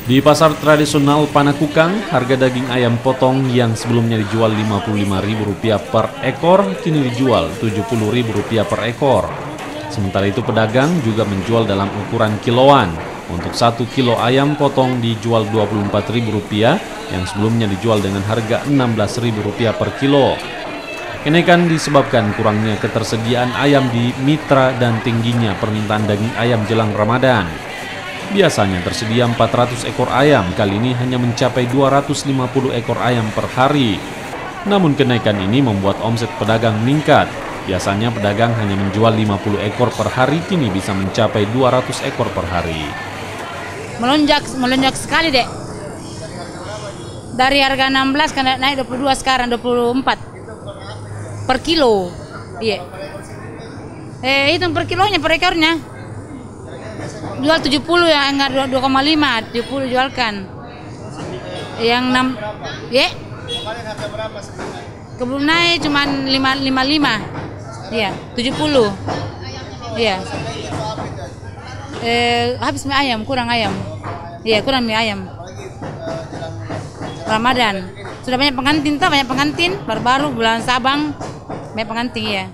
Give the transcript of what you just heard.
Di pasar tradisional Panakukang, harga daging ayam potong yang sebelumnya dijual Rp55.000 per ekor, kini dijual Rp70.000 per ekor. Sementara itu pedagang juga menjual dalam ukuran kiloan. Untuk 1 kilo ayam potong dijual Rp24.000 yang sebelumnya dijual dengan harga Rp16.000 per kilo. Kenaikan disebabkan kurangnya ketersediaan ayam di mitra dan tingginya permintaan daging ayam jelang Ramadan. Biasanya tersedia 400 ekor ayam, kali ini hanya mencapai 250 ekor ayam per hari. Namun kenaikan ini membuat omset pedagang meningkat. Biasanya pedagang hanya menjual 50 ekor per hari, kini bisa mencapai 200 ekor per hari. Melonjak sekali, Dek. Dari harga 16 kan naik 22, sekarang 24 per kilo. Iya. Hitung per kilonya, per ekornya. Jual 70 ya, enggak 2,5, 70 jualkan. Yang 6 ya. Kebun naik cuman 55. Iya, 70. Iya. Habis mie ayam, kurang ayam. Iya, kurang mie ayam. Ramadan. Sudah banyak pengantin, baru bulan Sabang banyak pengantin ya.